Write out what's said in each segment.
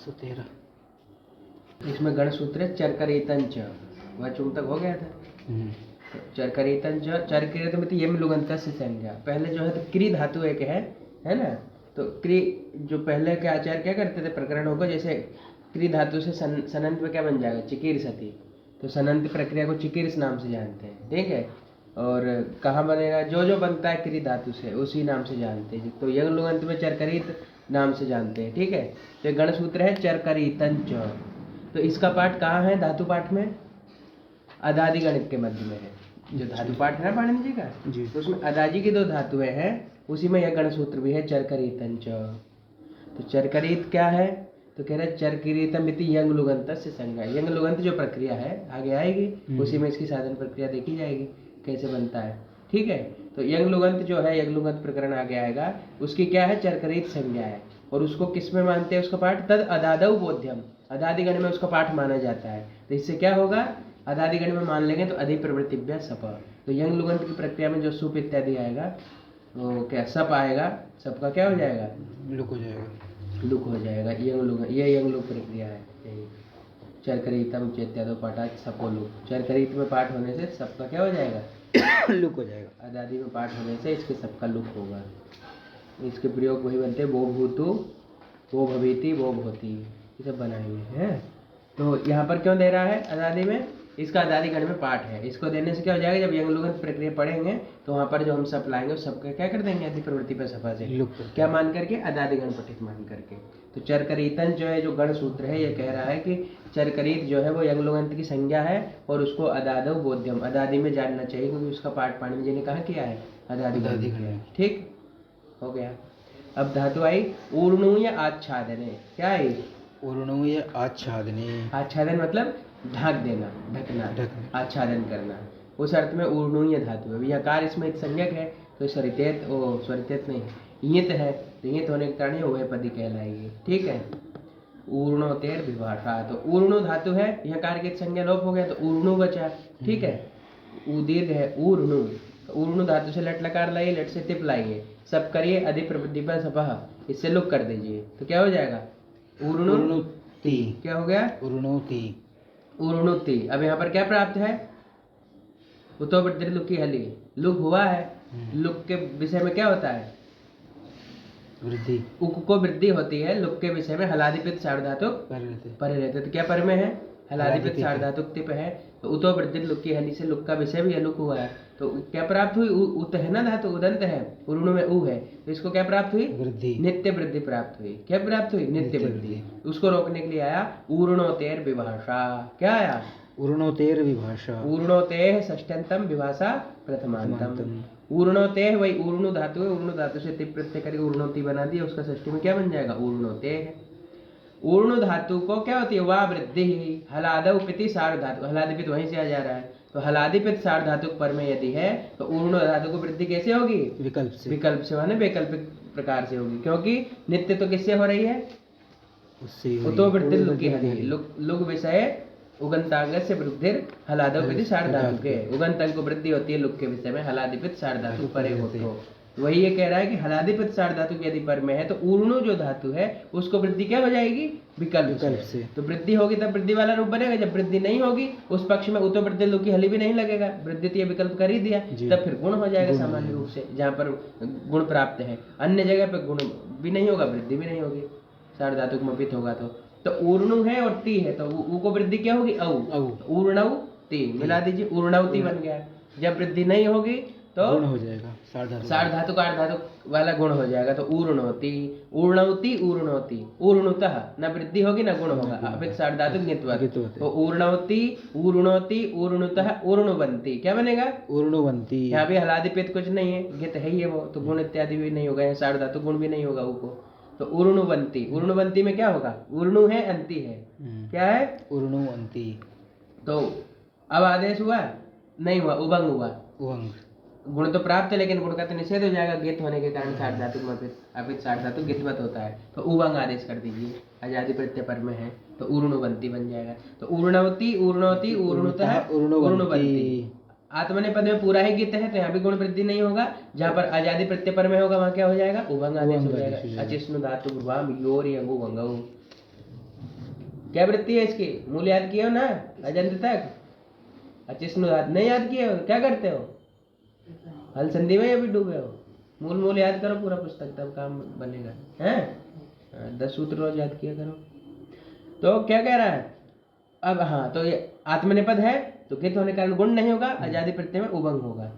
113। इसमें गण सूत्र है चरकरीतन च, वह चुम तक हो गया था। तो चरकरीतन च, चरकरीत में तो यम लुगंत से संज्ञा। पहले जो है तो क्री धातु एक है ना। तो क्री जो पहले के आचार्य क्या करते थे प्रकरणों को, जैसे क्री धातु से सनंत में क्या बन जाएगा चिकीर सती, तो सनंत प्रक्रिया को चिकीर्स नाम से जानते हैं, ठीक है। और कहाँ बनेगा, जो जो बनता है क्री धातु से उसी नाम से जानते हैं। तो यंग लुगंत में चरकरीत नाम से जानते हैं, ठीक है। तो ये गण सूत्र है चरकरीतन च। तो इसका पाठ कहाँ है धातु पाठ में, अदादि गणित के मध्य में है। जो धातु पाठ है ना पाणिनि जी का, तो उसमें अदाजी की दो धातुएं हैं, उसी में यह गण सूत्र भी है चरकरीतन च। तो चरकरीत क्या है, तो कह रहे चरकरीतम इति यंग लुगंत से संज्ञा। यंग लुगंत जो प्रक्रिया है आगे आएगी, उसी में इसकी साधन प्रक्रिया देखी जाएगी कैसे बनता है, ठीक है। तो यंग लुगंत जो है, यंग लुगंत प्रकरण आगे आएगा, उसकी क्या है चरकरीत संज्ञा है। और उसको किस में मानते हैं उसका पाठ, तद अदादौ बोध्यम, अदादिगण में उसका पाठ माना जाता है। तो इससे क्या होगा, अदादिगण में मान लेंगे तो अधिप्रवृत्तिभ्य सप। तो यंग लुगंत की प्रक्रिया में जो सुप इत्यादि आएगा, वो क्या सप आएगा, सप का क्या हो जाएगा, लुक हो जाएगा, लुक हो जाएगा। यंग लुक, ये यंग लुक प्रक्रिया है यही। चरकरीतम चेत्यादो पाठात सपो लुक, चरकरीत में पाठ होने से सबका क्या हो जाएगा लुक हो जाएगा। अदादि में पाठ होने से इसके सबका लुक होगा। इसके प्रयोग वही बनते हैं, वो भूतु वो भवीति वो भोती, ये सब बनाए हुए हैं। तो यहाँ पर क्यों दे रहा है अदादि में, इसका अदादि गण में पाठ है। इसको देने से क्या हो जाएगा, जब यंग लुगंत प्रक्रिया पढ़ेंगे तो वहाँ पर जो हम सब लाएंगे उस सबका क्या कर देंगे, अधि प्रवृत्ति पर सफा से क्या मान करके, अदादि गण पठित मान करके। तो चरकरीतन जो है जो गण सूत्र है, ये कह रहा है कि चरकरीत जो है वो यंग लुगंत की संज्ञा है, और उसको अदादौ बोध्यम, अदादि में जानना चाहिए, क्योंकि उसका पाठ पाणिनि जी ने कहा किया है अदादि गण, ठीक हो गया। अब धातु आई ऊर्णु या आच्छादने, क्या आई, ऊर्णु या आच्छादने, आच्छादन मतलब ढक देना, ढकना, आच्छादन करना, उस अर्थ में ऊर्णुय धातु है। यहाँ कार इसमें संज्ञक है, तो स्वरितेत, ओ स्वरितेत नहीं ईयत है, तो ईयत होने के कारण वह पदी कहलाएगी, ठीक है। ऊर्णोतेर विभाषा, तो ऊर्णु धातु है, यहाँ कार की संज्ञा लोप हो गया तो ऊर्णु बचा, ठीक है। दीर्घ है ऊर्णु, ऊर्णु धातु से लट लकार लाइए, लट से तिप लाइए, सब करिए अधि प्रवृत्ति पर सपह, इससे लुक कर दीजिए, तो क्या हो जाएगा ऊर्णुति, क्या हो गया ऊर्णुति, ऊर्णुति। अब यहाँ पर क्या प्राप्त है, उतो वृद्धि लुकी हली, लुक हुआ है। लुक के विषय में क्या होता है, वृद्धि, उक को वृद्धि होती है, लुक के विषय में हलादिपित सार्वधातुक परे रहते, तो क्या पर में है हलादिपित सार्वधातुक तिप है। तो उतो वृद्धि लुकी हली से लुक का विषय भी लुक हुआ है, तो क्या प्राप्त हुई, उत है ना धातु, उदंत है, ऊर्णु में उ है, तो इसको क्या प्राप्त हुई, वृद्धि, नित्य वृद्धि प्राप्त हुई। क्या प्राप्त हुई, नित्य वृद्धि। उसको रोकने के लिए आया ऊर्णोतेर विभाषा, क्या आया ऊर्णोतेर विभाषा, ऊर्णोतेह षष्ठ्यंतम विभाषा प्रथमांतम। ऊर्णोतेह वही ऊर्णु धातु है, ऊर्णु धातु से तिप प्रत्यय करके ऊर्णोति बना दिया, उसका षष्ठी में क्या बन जाएगा ऊर्णोतेह। ऊर्णु धातु को क्या होती है, वाह वृद्धि, हलादौ पिति सार धातु, हलादिपित वहीं से आ जा रहा है, तो हलादिपित सार धातु पर में यदि है तो ऊर्णु धातु को वृद्धि कैसे होगी, विकल्प से, विकल्प से माने वैकल्पिक प्रकार से होगी, क्योंकि नित्य तो किससे हो रही है, उससे उतो वृद्धि लुकी हली, लुक विषय उगंतांग से वृद्धि हलादौ पिति सार धातु के, उगंतांग को वृद्धि होती है लुक के विषय में, हलादिपित सार धातु परे हो तो वही ये कह रहा है कि हलादिपित सार धातु यदि पर में है तो ऊर्णु जो धातु है उसको वृद्धि क्या हो जाएगी, विकल्प से। तो वृद्धि होगी तब वृद्धि वाला रूप बनेगा, जब वृद्धि नहीं होगी उस पक्ष में उतो वृद्धि लुकी हली भी नहीं लगेगा, वृद्धि तो ये विकल्प कर ही दिया, तब फिर गुण हो जाएगा सामान्य रूप से, जहाँ पर गुण प्राप्त है। अन्य जगह पे गुण भी नहीं होगा, वृद्धि भी नहीं होगी, सार धातु मपित होगा तो ऊर्णु है और ती है, तो ऊ को वृद्धि क्या होगी, औ, ऊर्णौ ती मिला दीजिए, ऊर्णवती बन गया। जब वृद्धि नहीं होगी तो गुण हो जाएगा, सार धातु का धातु वाला गुण हो जाएगा, तो ऊर्णोति, ऊर्णवती, ऊर्णोति, ऊर्णुतः, न वृद्धि होगी न गुण होगा, अपित सार धातु ङित्वत्, तो ऊर्णवती, ऊर्णोति, ऊर्णुतः, ऊर्णुवन्ति, क्या बनेगा, ऊर्णुवन्ति। यहाँ भी हलादिपित कुछ नहीं है, गित है ही है वो, तो गुण इत्यादि भी नहीं होगा, सार धातु गुण भी नहीं होगा ऊको, तो ऊर्णुवन्ति, ऊर्णुवन्ति में क्या होगा, ऊर्णु है अंति है, क्या है ऊर्णुवन्ति। तो अब आदेश हुआ नहीं हुआ, उभंग हुआ, उभंग, गुण तो प्राप्त है लेकिन गुण का तो निषेध हो जाएगा गित होने के कारण, सार धातु में अपित सार धातु गितवत होता है, तो उभंग आदेश कर दीजिए, आजादी प्रत्यय पर में है तो ऊर्णुवन्ति बन जाएगा। तो ऊर्णवती, ऊर्णोति, ऊर्णुतः, ऊर्णुवन्ति, आत्मनेपद में पूरा ही गित है तो यहाँ भी गुण वृद्धि नहीं होगा, जहाँ पर आजादी प्रत्यय पर में होगा वहाँ क्या हो जाएगा, उभंग आदेश हो जाएगा। अचिष्णु धातु भ्रुवाम योर यंगु वंगौ, क्या वृत्ति है इसकी? मूल याद किए हो ना अजंत तक? अचिष्णु धातु नहीं याद किए हो? क्या करते हो? हल संधि में अभी डूबे हो? मूल याद करो पूरा पुस्तक, तब काम बनेगा। हैं 10 सूत्र रोज याद किया करो। तो क्या कह रहा है अब? हाँ, तो ये आत्मनेपद है तो कित होने के कारण गुण नहीं होगा, आजादी प्रत्यय में उभंग होगा।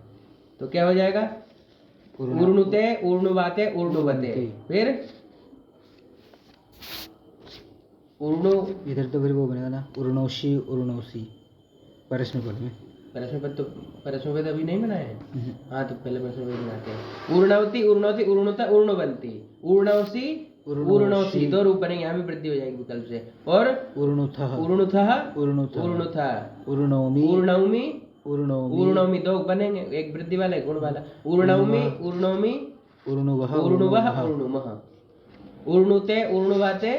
तो क्या हो जाएगा? ऊर्णुते, ऊर्णुवाते, ऊर्णुवते। फिर ऊर्णु, इधर तो फिर वो बनेगा ना, उर्णोशी उर्णोसी परस्मैपद में। परस्मैपद अभी नहीं बनाए हैं। हाँ, तो पहले परस्मैपद बनाते हैं। ऊर्णवती, ऊर्णवती, ऊर्णुता, ऊर्णवंती, ऊर्णवसी, ऊर्णोसी। 2 रूप बनेंगे, यहाँ भी वृद्धि हो जाएगी विकल्प से। और उर्णुथः, ऊर्णुथः, उर्णुथः, ऊर्णुथा, उर्णोमि, ऊर्णौमि, उर्णोमि, ऊर्णौमि। 2 बनेंगे, एक वृद्धि वाला एक गुण वाला। ऊर्णौमि, ऊर्णौमि, उर्णुवः, ऊर्णुवः, ऊर्णुमः, ऊर्णुते, ऊर्णुवाते,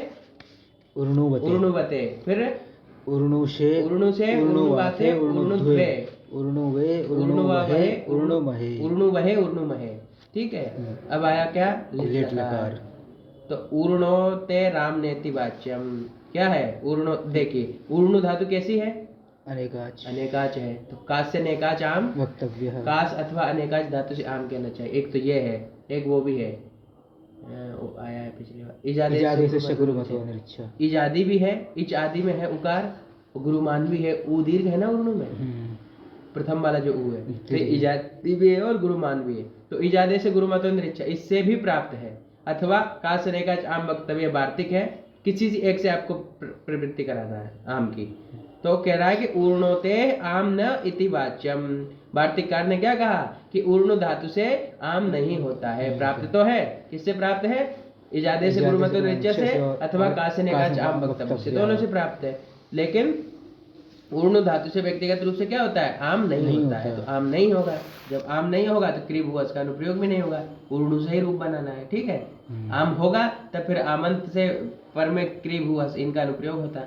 उर्णुवते, ऊर्णुवते। फिर उर्णुषे, ऊर्णुषे, ऊर्णुवाते, ऊर्णुद्वे, उर्णुवे, ऊर्णुवावहे, उर्णुमहे, ऊर्णुवहे, ऊर्णुमहे। ठीक है। अब आया क्या? लिट लकार। तो ऊर्णोते राम नेति वाच्यम क्या है? ऊर्णो, देखिए ऊर्णु धातु कैसी है? अनेकाच, अनेकाच है। तो काश से नेकाच आम वक्तव्य है। काश अथवा अनेकाच धातु से आम कहना चाहिए। एक तो ये है, एक वो भी है, आया है पिछली बार। इजादे से शकुरुमतो निरीक्षा। इजादी भी है, इच आदि में है उकार, गुरुमान भी है, ऊ दीर्घ है ना उर्णु में, प्रथम वाला जो ऊ है। फिर इजादी भी है और गुरुमान भी है। तो इजादे से गुरुमतो निरीक्षा इससे भी प्राप्त है। अथवा काश से नेकाच आम वक्तव्य वार्तिक है, किसी एक से आपको प्रवृत्ति कराना है आम की। तो कह रहा है कि ऊर्णोते आम न इति वाच्यम। वार्तिककार ने क्या कहा कि ऊर्णु धातु से आम नहीं होता है। प्राप्त तो है, किससे प्राप्त है? इजादे से गुरुमतो निरीक्षा से अथवा काश से नेकाच आम वक्तव्य से, दोनों से प्राप्त है। लेकिन ऊर्णु धातु से व्यक्तिगत रूप से क्या होता है? आम नहीं होता है। तो आम नहीं होगा, जब आम नहीं होगा तो क्रिय भूअस का अनुप्रयोग भी नहीं होगा। ऊर्णु से ही रूप बनाना है। ठीक है। आम होगा तब फिर आमंत से पर में क्रिय भूअस इनका अनुप्रयोग होता।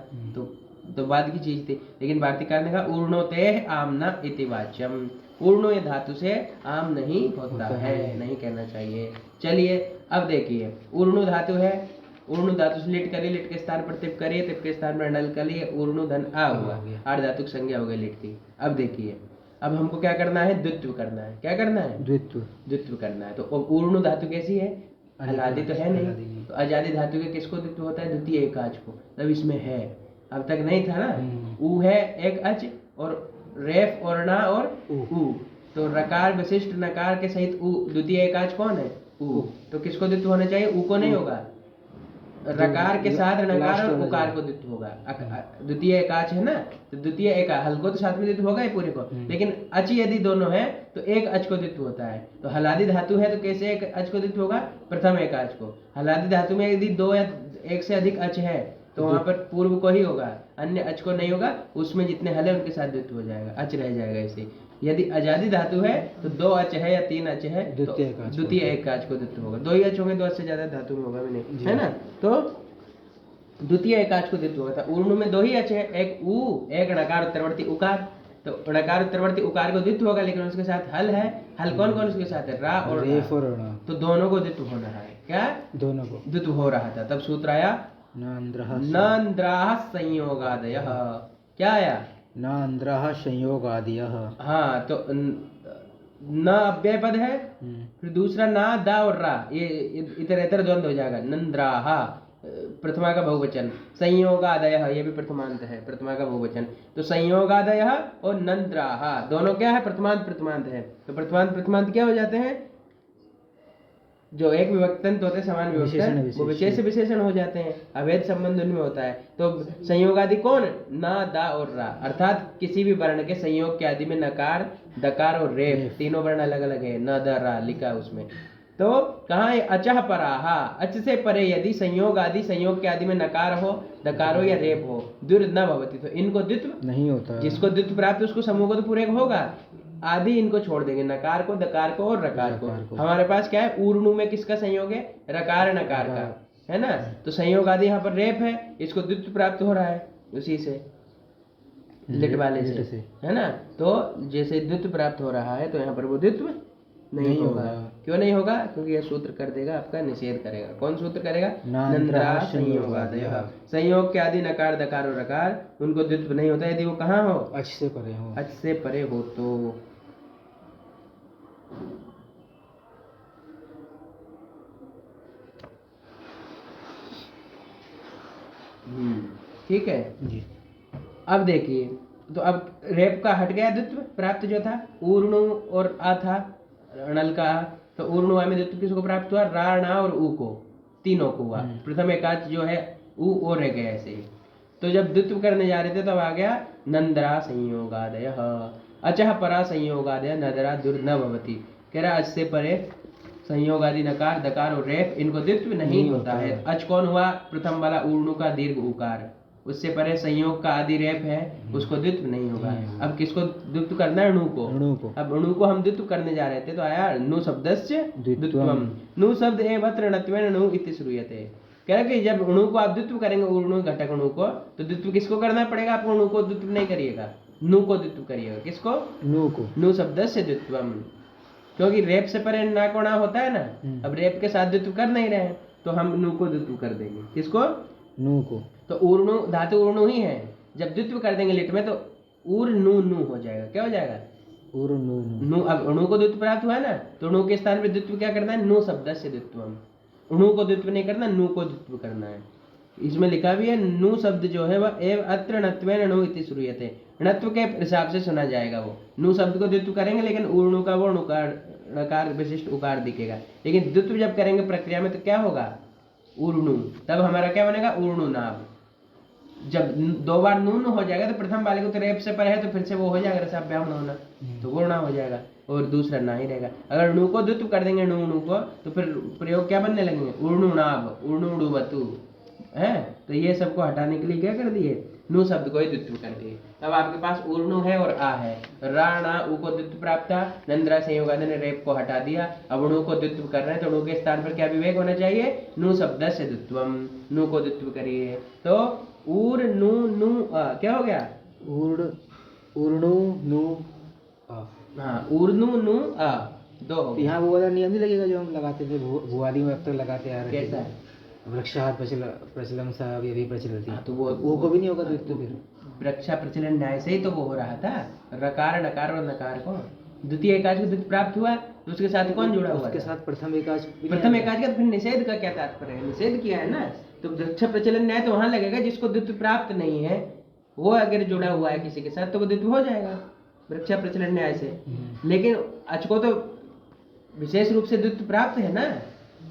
तो बाद की चीज थी। लेकिन वार्तिककार ने कहा ऊर्णोते आम न इति वाच्यम। ऊर्णु ये धातु से आम नहीं होता है, नहीं कहना चाहिए। चलिए अब देखिए, ऊर्णु धातु है, ऊर्णु धातु से लिट करिए, लिट के स्थान पर तिप करिए, तिप के स्थान पर डल करिए, ऊर्णु धन आ हुआ, 8 धातु की संज्ञा हो गई लिट की। अब देखिए, अब हमको क्या करना है? द्वित्व करना है। क्या करना है? द्वित्व करना है। तो ऊर्णु धातु कैसी है? हलादी तो है नहीं। तो अजादी धातु के किसको द्वित्व होता है? द्वितीय एकाच को। तब इसमें है, अब तक नहीं था ना। ऊ है एक अच, और रेफ और ना और ऊ। तो रकार विशिष्ट नकार के सहित ऊ द्वितीय एकाच कौन है? ऊ। तो किसको द्वित्व होना चाहिए? ऊ को नहीं होगा। रकार के साथ नकार और उकार को द्वित्व होगा। द्वितीय एकाच है ना, तो द्वितीय एकाच हल को तो साथ में द्वित्व होगा ही पूरे को। लेकिन अच यदि दोनों है तो एक अच को द्वित्व होता है। तो हलादी धातु है तो कैसे एक अच को द्वित्व होगा? प्रथम एकाच को। हलादी धातु में यदि 2 या 1 से अधिक अच है तो वहां पर पूर्व को ही होगा, अन्य अच को नहीं होगा। उसमें जितने हल है उनके साथ द्वित्व हो जाएगा, अच रह जाएगा। ऐसे यदि अजादी धातु है तो 2 अच है या 3 अच है तो द्वितीय एकाच को द्वित्व होगा। 2 ही अच होंगे, 2 अच से ज्यादा धातु में होगा भी नहीं, है ना। तो द्वितीय एकाच को द्वित्व होगा। ऊर्णु में 2 ही अच है, एक ऊ, एक णकार उत्तरवर्ती उकार। तो णकार उत्तरवर्ती उकार को द्वित्व होगा, लेकिन उसके साथ हल है। हल कौन कौन उसके साथ है? रा और रा। तो दोनों को द्वित्व होना है। क्या? दोनों को द्वित्व हो रहा था। तब सूत्र आया नांद्राः संयोगादयः। क्या आया? नांद्राः संयोगादयः। हाँ, तो न अव्यय पद है, फिर दूसरा ना, दा और रा, ये इतर इतर द्वंद्व हो जाएगा। नंद्राः प्रथमा का बहुवचन, संयोगादयः ये भी प्रथमांत है, प्रथमा का बहुवचन। तो संयोगादयः और नंद्राः दोनों क्या है? प्रथमांत प्रथमांत है। तो प्रथमांत प्रथमांत क्या हो जाते हैं? जो एक विभक्तंत होते हैं समान विभक्तन, वो विशेष विशेषण हो जाते हैं। अभेद संबंध उनमें होता है। तो संयोगादि कौन? ना, दा और रा। अर्थात किसी भी वर्ण के संयोग के आदि में नकार, दकार और रेफ, तीनों वर्ण अलग अलग है। न, द, रा लिखा उसमें। तो कहाँ है? अचह पराहा, अच से परे यदि संयोग आदि, संयोग के आदि में नकार हो, दकार हो या रेप हो, द्विर न भवति, तो इनको द्वित्व नहीं होता। जिसको द्वित्व प्राप्त उसको समूह को तो पूरे होगा। आदि इनको छोड़ देंगे, नकार को, दकार को और रकार को। हमारे पास क्या है? ऊर्णु में किसका संयोग है? रकार नकार का, है ना। तो संयोग आदि यहाँ पर रेप है, इसको द्वित्व प्राप्त हो रहा है उसी से, लिट वाले से, है ना। तो जैसे द्वित्व प्राप्त हो रहा है तो यहाँ पर वो द्वित्व नहीं नहीं होगा। होगा। क्यों नहीं होगा? क्योंकि यह सूत्र कर देगा आपका निषेध करेगा। कौन सूत्र करेगा? नंद्रा संयोगादयः। संयोग के आदि नकार दकार और रकार उनको द्वित्व नहीं होता यदि वो कहाँ हो? अच से परे हो। अच से परे हो तो। ठीक है। जी। अब देखिए, तो अब रेप का हट गया द्वित्व प्राप्त जो था, ऊर्णु और आ था, णल का आ, तो ऊर्णु आ में द्वित्व किसको प्राप्त हुआ? रा, णा और ऊ को, तीनों को हुआ। प्रथम एकाच जो है ऊ और रह गया ऐसे ही। तो जब द्वित्व करने जा रहे थे तब आ गया नंदरा संयोगादय, अचह परा संयोगादय नदरा दुर न भवती। कह रहा अच से परे संयोग आदि नकार दकार और रेप इनको द्वित्व नहीं होता है। अच कौन हुआ? प्रथम वाला ऊर्णु का दीर्घ उकार, उससे परे संयोग का आदि रेप है, उसको द्वित्व नहीं होगा। अब किसको द्वित्व करना है? अणु को। अब अणु को हम द्वित्व करने जा रहे थे तो आया नु शब्दस्य द्वित्वम। नु शब्द एवत्र णत्वेन नु इति श्रूयते। कह रहा कि जब अणु को आप द्वित्व करेंगे, ऊर्णु घटक अणु को, तो द्वित्व किसको करना पड़ेगा? आप अणु को द्वित्व नहीं करिएगा, नु को द्वित्व करिएगा। किसको? नु को। नु शब्दस्य द्वित्वम, क्योंकि रेप से परे ना को ना होता है ना। अब रेप के साथ द्वित्व कर नहीं रहे हैं तो हम नु को द्वित्व कर देंगे। किसको? नु को। तो ऊर्णु धातु ऊर्णु ही है, जब द्वित्व कर देंगे लिट में तो ऊर नु नु हो जाएगा। क्या हो जाएगा? ऊर नु नु। नु। अब अणु को द्वित्व प्राप्त हुआ है ना, तो अणु के स्थान पे द्वित्व क्या करना है? नु शब्दस्य द्वित्वम। अणु को द्वित्व नहीं करना, नु को द्वित्व करना है। इसमें लिखा भी है नु शब्द जो है वह एव अत्र णत्वेन णु इति श्रूयते, णत्व के हिसाब से सुना जाएगा। वो नु शब्द को द्वित्व करेंगे लेकिन ऊर्णु का वो णकार विशिष्ट उकार दिखेगा। लेकिन द्वित्व जब करेंगे प्रक्रिया में तो क्या होगा? ऊर्णु। तब हमारा क्या बनेगा? ऊर्णु नाभ। जब दो बार नून हो जाएगा तो प्रथम वाले को तो रेप से परे है तो फिर से वो हो जाएगा रसाभ्याम होना, तो गुणा हो जाएगा और दूसरा ना ही रहेगा। अगर णु को द्वित्व कर देंगे णु को तो फिर प्रयोग क्या बनने लगेंगे? ऊर्णुनाभ, ऊर्णुडुवतु है। तो ये सबको हटाने के लिए क्या कर दिए? नु शब्द को ही द्वित्व कर दिए। अब आपके पास ऊर्णु है और आ है, रा णा ऊ को द्वित्व प्राप्त था, नंद्रा संयोगादि ने रेप को हटा दिया। अब णु को द्वित्व कर रहे हैं तो णु के स्थान पर क्या विवेक होना चाहिए? नु शब्द से द्वित्वम, नु को द्वित्व करिए तो ऊर नु नु आ। क्या हो गया? ऊर्णु नु आ। हाँ, ऊर्णु नु आ, दो हो गए। यहाँ वो वाला नियम नहीं लगेगा जो हम लगाते थे भुआदी में अब तक लगाते आ रहे थे? कैसा है? वृक्षार प्रचलन सा अभी प्रचलित। हाँ, तो वो को भी नहीं होगा द्वित्व फिर? वृक्षा प्रचलन न्याय से ही तो वो हो रहा था। रकार नकार और नकार को द्वितीय एकाच को द्वित्व प्राप्त हुआ तो उसके साथ कौन जुड़ा हुआ? उसके साथ प्रथम एकाच। प्रथम एकाच का फिर निषेध का क्या तात्पर्य है? निषेध किया है ना, तो वृक्ष प्रचलन न्याय तो वहां लगेगा जिसको द्वित्व प्राप्त नहीं है, वो अगर जुड़ा हुआ है किसी के साथ तो वो द्वित्व हो जाएगा वृक्ष प्रचलन न्याय से। लेकिन अच को तो विशेष रूप से द्वित्व प्राप्त है ना,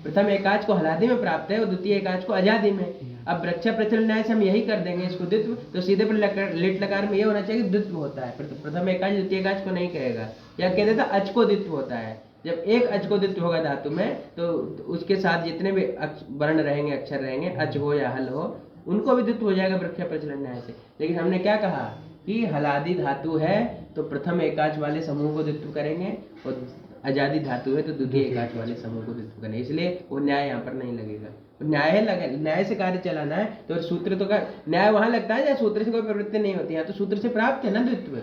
प्रथम एकाच को हलादि में प्राप्त है और द्वितीय एकाच को अजादि में। अब वृक्ष प्रचलन न्याय से हम यही कर देंगे इसको द्वित्व, तो सीधे पर लिट लकार में ये होना चाहिए द्वित्व होता है। प्रथम एकाच द्वितीय एकाच को नहीं कहेगा, या कह देता अच को द्वित्व होता है। जब एक अच को द्वित्व होगा धातु में तो उसके साथ जितने भी वर्ण रहेंगे, अक्षर रहेंगे, अच हो या हल हो, उनको भी द्वित्व हो जाएगा वृक्ष प्रचलन न्याय से। लेकिन हमने क्या कहा कि हलादि धातु है तो प्रथम एकाच वाले समूह को द्वित्व करेंगे और अजादि धातु है तो द्वितीय एकाच वाले समूह को द्वित्व करेंगे, इसलिए वो न्याय यहाँ पर नहीं लगेगा। न्याय लगा, न्याय से कार्य चलाना है तो सूत्र तो का न्याय वहां लगता है जहाँ सूत्र से कोई प्रवृत्ति नहीं होती है, तो सूत्र से प्राप्त है ना द्वित्व।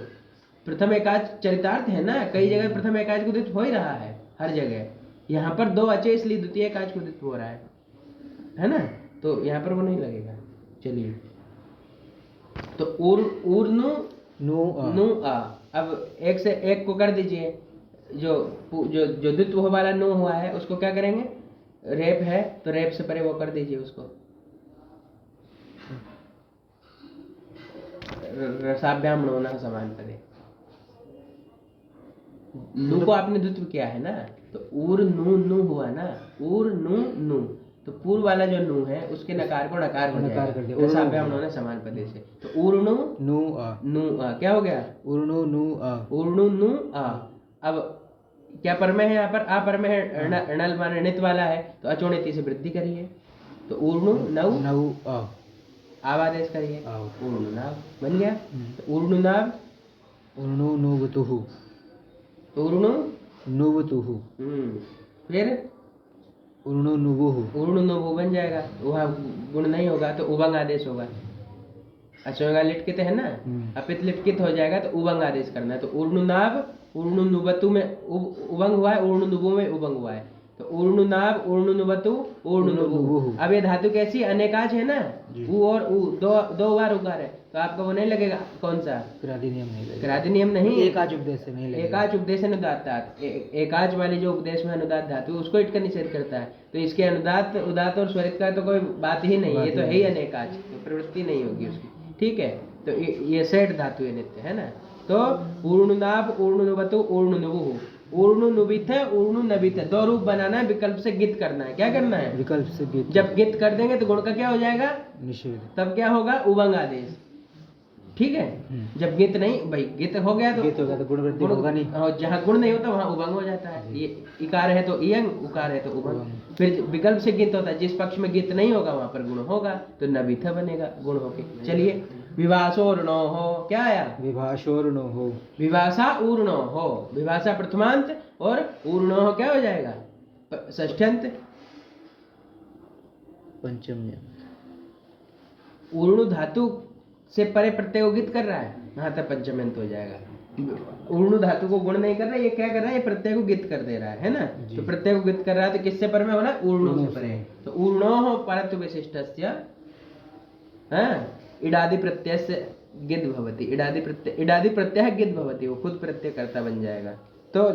प्रथम एकाच चरितार्थ है ना, कई जगह प्रथम एकाच को द्वित्व हो ही रहा है हर जगह। यहाँ पर दो अचे इसलिए द्वितीय एकाच को द्वित्व हो रहा है ना, तो यहाँ पर वो नहीं लगेगा। चलिए, तो ऊर्णु नु आ। अब एक से एक को कर दीजिए, जो द्वित्व वाला नु हुआ है उसको क्या करेंगे? रेप है तो रेप से परे वो कर दीजिए उसको, रसाभ्याम होना समान पदे। नु को आपने द्वित्व किया है ना, तो ऊर नु नु हुआ ना, ऊर नु नु, तो पूर्व वाला जो नु है उसके नकार को नकार हो जाएगा, रसाभ्याम होना समान पदे से। तो ऊर्णु नु आ क्या हो गया? ऊर्णु नु आ, ऊर्णु नु आ। अब क्या पर में है? यहाँ पर आ पर में है, णल माने णित वाला है तो अचोणिति से वृद्धि करिए, तो ऊर्णु नौ आ, आवादेश करिए, ऊर्णु नाव बन गया। तो ऊर्णु नाव, ऊर्णु नुवतुहु, ऊर्णु नुवतुहु, फिर ऊर्णु नुवुहु, ऊर्णु नुवु बन जाएगा। वहाँ गुण नहीं होगा तो उभंग आदेश होगा। अचोगा लिटकित है ना, अपित लिटकित हो जाएगा तो उभंग आदेश करना है। तो ऊर्णु नाव उर्णु नुबतु में उबंग हुआ है, उर्णु नुबु में उबंग हुआ है। तो उर्णु नाभ, उर्णु नुबतु, उर्णु नुबु। अब ये धातु कैसी अनेकाज है ना, उ और उ दो बार उकार है, तो आपको वो नहीं लगेगा कौन सा क्रादि नियम नहीं लगेगा। क्रादि नियम नहीं, एकाच उपदेश से नहीं लगेगा। एकाच उपदेश अनुदात धातु, एकाच वाली जो उपदेश में अनुदात धातु उसको इट का निषेध करता है। तो इसके अनुदात उदात और स्वरित का तो कोई बात ही नहीं, ये तो है ही अनेकाच, तो प्रवृत्ति नहीं होगी उसकी। ठीक है, तो ये सेठ धातु है नित्य है ना। तो ऊर्णुनाभ, ऊर्णुनुबतु, ऊर्णुनुबुहु, ऊर्णुनुबित, ऊर्णुनबित, दो रूप बनाना है, विकल्प से गित करना है। क्या करना है? विकल्प से गित। जब गित कर देंगे तो गुण का क्या हो जाएगा? निषेध। तब क्या होगा? उबंग आदेश। ठीक है, जब गित नहीं, भाई गित हो गया तो गित होगा तो गुण वृद्धि होगा नहीं। और जहाँ गुण नहीं होता वहाँ उबंग हो जाता है। ये इकार है तो इयंग, उकार है तो उबंग। फिर विकल्प से गित होता है, जिस पक्ष में गित नहीं होगा वहां पर गुण होगा, तो नबिथा बनेगा गुण होके। चलिए, विभाषोर्णो हो, क्या आया? विभाषोर्णो हो, विभाषा ऊर्णो हो, विभाषा प्रथमांत और ऊर्णो हो क्या हो जाएगा? षष्ठ्यंत। पंचम। ऊर्णु धातु से परे प्रत्यय को गित कर रहा है, यहाँ तक पंचम्यंत हो जाएगा। ऊर्णु धातु को गुण नहीं कर रहा है, ये क्या कर रहा है? ये प्रत्यय को गित कर दे रहा है ना। तो प्रत्यय को गित कर रहा है तो किससे पर में होना? ऊर्णु से परे। तो ऊर्णो हो परत्व विशिष्टस्य, इडादि प्रत्यय से गिद भवति, इडादि प्रत्यय गिद भवति, वो खुद प्रत्यय कर्ता बन जाएगा। तो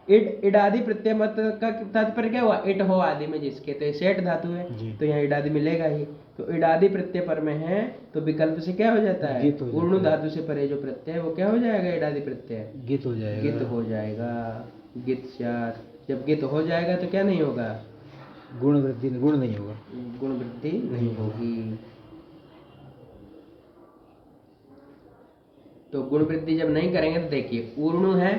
इडादि प्रत्यय मत का तात्पर्य क्या हुआ? इट हो आदि में जिसके, तो ये सेठ धातु है तो यहाँ इडादि मिलेगा ही। तो इडादि प्रत्यय पर में है तो विकल्प से क्या हो जाता है? ऊर्णु धातु से परे जो प्रत्यय है वो क्या हो जाएगा? इडादि प्रत्यय गित हो जाएगा। गित हो जाएगा, गित स्यात्। जब गित हो जाएगा तो क्या नहीं होगा? गुण वृद्धि, गुण नहीं होगा, गुण वृद्धि नहीं होगी। तो गुण वृद्धि जब नहीं करेंगे तो देखिए, ऊर्णु है,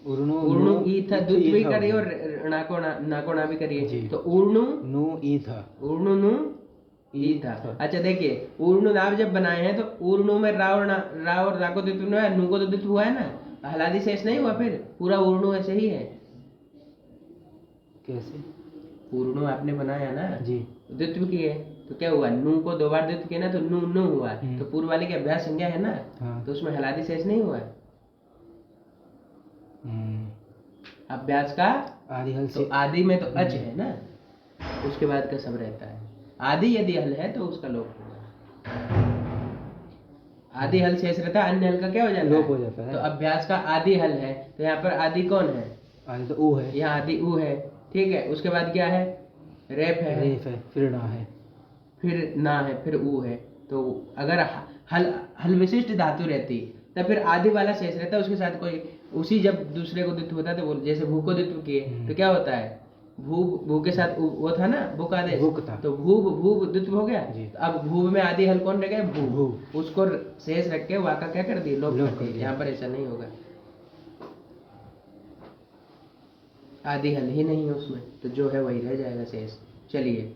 ऊर्णु ई था, दुध भी करिए और नाको ना भी करिए। तो ऊर्णु नु ई था, ऊर्णु नु ई था। अच्छा देखिए, ऊर्णु नाम जब बनाए हैं तो ऊर्णु में रा और रा को द्वित्व हुआ है, नु को तो द्वित्व हुआ है ना, हलादि शेष नहीं हुआ, फिर पूरा ऊर्णु ऐसे ही है। कैसे? ऊर्णु आपने बनाया ना जी, द्वित्व किए तो क्या हुआ? नु को दो बार द्वित्व किया ना तो नु नु हुआ। तो पूर्व वाले की अभ्यास संज्ञा है ना, तो उसमें हलादि शेष नहीं हुआ है। अभ्यास का आदि हल तो आदि में तो अच है ना, उसके बाद का सब रहता है। आदि यदि हल है तो उसका लोप होगा। आदि हल शेष रहता है, अन्य हल का क्या हो जाता है? लोप हो जाता है। तो अभ्यास का आदि हल है, तो यहाँ पर आदि कौन है? आदि तो ऊ है, यहाँ आदि ऊ है। ठीक है, उसके बाद क्या है? रेफ है, रेफ है, फिर ना है, फिर ना है, फिर ऊ है। तो अगर हल विशिष्ट धातु रहती तब फिर आदि वाला शेष रहता है, उसके साथ कोई उसी जब दूसरे को द्वित्व होता है तो जैसे भू को द्वित्व किए तो क्या होता है? भू के साथ वो था ना, भूक आदेश, तो भू द्वित्व हो गया। तो अब भू में आदि हल कौन रह गया? भू। उसको शेष रख के वाका क्या कर दिए? लोप कर दिए। यहाँ पर ऐसा नहीं होगा, आदि हल ही नहीं है उसमें, तो जो है वही रह जाएगा शेष। चलिए,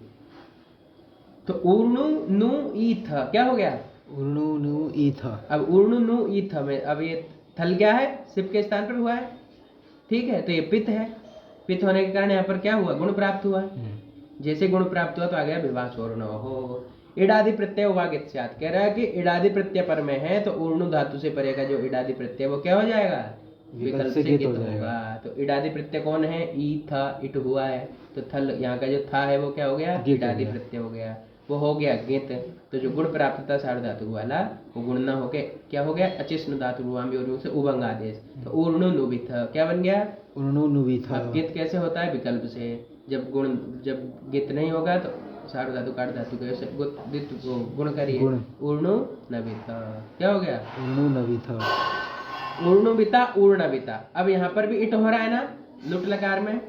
तो ऊर्णु नु ई था, क्या हो गया? ऊर्णु नु ई था। अब ऊर्णु नु ई था में अब ये थल क्या है? सिप के स्थान पर हुआ है। ठीक है, तो ये पित्त है, पित्त होने के कारण यहाँ पर क्या हुआ? गुण प्राप्त हुआ। जैसे गुण प्राप्त हुआ तो आ गया विभाषोर्णो हो। इडादि प्रत्यय वागित स्यात्, कह रहा है कि इडादि प्रत्यय पर में है तो ऊर्णु धातु से परे का जो इडादि प्रत्यय वो क्या हो जाएगा? विकल्प से गित होगा। तो इडादि प्रत्यय कौन है? ई था, इट हुआ है, तो थल यहाँ का जो था है वो क्या हो गया? इडादि प्रत्यय हो गया, वो हो गया गित। तो जो गुण प्राप्त था सार्ध धातु वाला वो गुण न होके क्या हो गया? अचिष्णु धातु रुआम से उबंग आदेश, तो ऊर्णु नुबित क्या बन गया? ऊर्णु नुबित। अब गित कैसे होता है? विकल्प से। जब गित नहीं होगा तो सार्ध धातु काट धातु को गुण करिए, ऊर्णु नबित क्या हो गया? ऊर्णु नबित, ऊर्णुबिता, ऊर्णबिता। अब यहाँ पर भी इट हो रहा है ना, लुट लकार में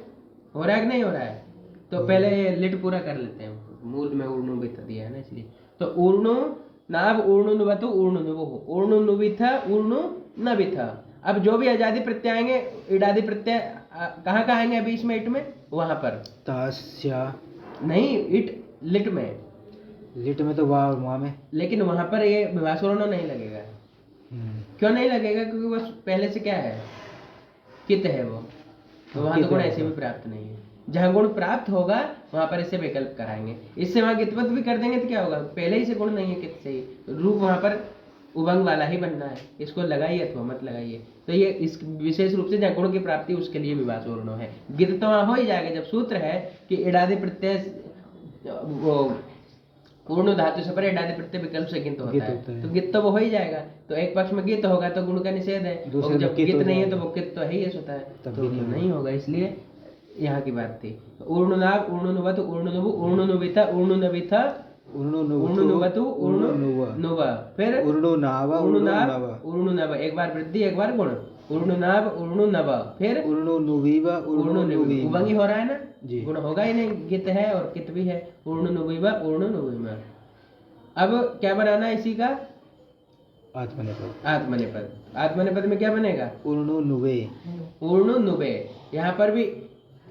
हो रहा है कि नहीं हो रहा है? तो पहले लिट पूरा कर लेते हैं, मूल में ऊर्णुबिता दिया है ना इसलिए। तो ऊर्णु नाभ, ऊर्णु नुबतु, ऊर्णु नुबुहु, ऊर्णु नुबिथ, ऊर्णु नबिथ। अब जो भी अजादि प्रत्यय आएंगे, इडादि प्रत्यय कहाँ कहाँ आएंगे अभी इसमें? इट में, वहां पर तास्या नहीं, इट लिट में, लिट में तो वहाँ में, लेकिन वहां पर ये विभाषोर्णो नहीं लगेगा। क्यों नहीं लगेगा? क्योंकि वो पहले से क्या है? कित है वो, तो वहां तो गुण ऐसे भी प्राप्त नहीं है। जहां गुण प्राप्त होगा वहां पर इससे विकल्प कराएंगे, इससे वहां गितवत भी कर देंगे तो क्या होगा? पहले ही से गुण नहीं है कित से ही, तो रूप वहां पर उबंग वाला ही बनना है, इसको लगाइए अथवा मत लगाइए। तो ये इस विशेष रूप से जहाँ गुण की प्राप्ति उसके लिए विभाष वर्णो है। गित तो वहाँ हो ही जाएगा, जब सूत्र है कि इडादि प्रत्यय वो पूर्ण धातु से परे इडादि प्रत्यय विकल्प से गित होता है, तो गित तो वो हो ही जाएगा। तो एक पक्ष में गित होगा तो गुण का निषेध है, और जब गित नहीं है तो वो कित तो है ही होता है, तो नहीं होगा, इसलिए यहाँ की बात थी। ऊर्णुनाभ, ऊर्णुनुवत, ऊर्णुनुवु, ऊर्णुनुविता, ऊर्णुनविता, ऊर्णुनुवतु, ऊर्णुनुव, फिर ऊर्णुनाव, ऊर्णुनाभ, ऊर्णुनव, एक बार वृद्धि एक बार गुण, ऊर्णुनाभ, ऊर्णुनव, फिर ऊर्णुनुवीव, ऊर्णुनुवीव, उबंग ही हो रहा है ना, जी। गुण होगा ही नहीं, गित है और कित भी है, ऊर्णुनुवीव, ऊर्णुनुवीव। अब क्या बनाना है इसी का? आत्मनेपद। आत्मनेपद। आत्मनेपद में क्या बनेगा? ऊर्णुनुवे, ऊर्णुनुवे। यहाँ पर भी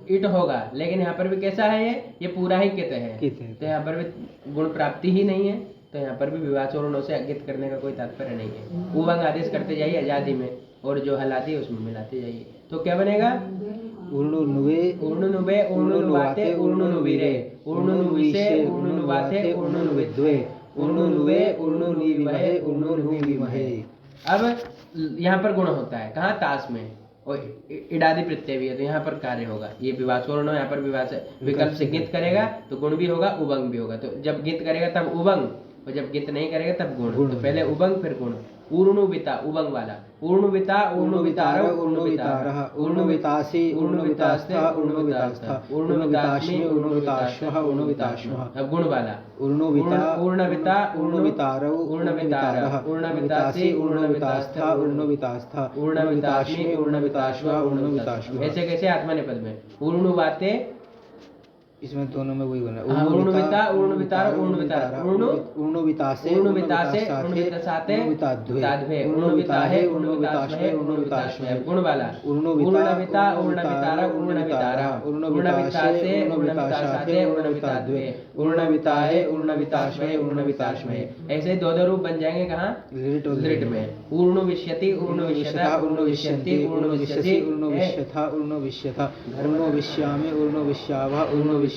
इट होगा, लेकिन यहाँ पर भी कैसा है, ये पूरा ही कित है, तो यहाँ पर भी गुण प्राप्ति ही नहीं है, तो यहाँ पर भी विवाह वर्णों से अंकित करने का कोई तात्पर्य नहीं है। उबंग आदेश करते जाइए आजादी में, और जो हलाती है उसमें मिलाते जाइए, तो क्या बनेगा? ऊर्णुनुवे, ऊर्णुनुवे, ऊर्णुनुवाते, ऊर्णुनुवीरे, ऊर्णुनुविसे, ऊर्णुनुवाते, ऊर्णुनुविद्वे, ऊर्णुनुवे, ऊर्णुनीविमहे, ऊर्णुनुवीमहे। अब यहाँ पर गुण होता है, कहाँ? ताश में, और इडादि प्रत्यय भी है, तो यहाँ पर कार्य होगा, ये विभाष वर्ण, यहाँ पर विभाष विकल्प से गित करेगा तो गुण भी होगा, उबंग भी होगा। तो जब गित करेगा तब उबंग, और जब गित नहीं करेगा तब गुण। तो पहले उबंग फिर गुण। ऊर्णुविता, उबंग वाला, ऊर्णुविता, ऊर्णुवितारव, ऊर्णुवितारः, ऊर्णुवितासि, ऊर्णुवितास्था, ऊर्णुवितास्था, ऊर्णुविताश्मि, ऊर्णुविताश्वः, ऊर्णुविताश्मः। अब गुण वाला, ऊर्णविता, ऊर्णवितारव, ऊर्णवितारः, ऊर्णवितासि, ऊर्णवितास्था, ऊर्णुवितास्था, ऊर्णविताश्मि, ऊर्णविताश्वः, ऊर्णुविताश्वः। ऐसे कैसे? आत्मनेपद में ऊर्णुवाते, इसमें दोनों में वही बना, ऊर्णुविता, ऊर्णवितार, ऊर्णवितार, ऊर्णुवितासे, ऊर्णवितासे, ऊर्णवितासाते, ऊर्णविताद्वे, ऊर्णविताहे, ऊर्णवितास्महे, ऊर्णविताश्महे। गुण वाला, ऊर्णविता, ऊर्णवितार, ऊर्णवितारा, ऊर्णवितासे, ऊर्णवितासाते, ऊर्णविताद्वे, ऊर्णविताहे, ऊर्णविताश्महे, ऊर्णविताश्महे। ऐसे दो दो रूप बन जाएंगे कहाँ? लिट में। ऊर्णुविष्यति, ऊर्णुविष्यता, ऊर्णुविष्यन्ति, ऊर्णुविष्यसि, ऊर्णुविष्यथा, ऊर्णुविष्यथा, ऊर्णुविष्यामि, ऊर्णुविष्यावः, ऊर्णुविष्यामः,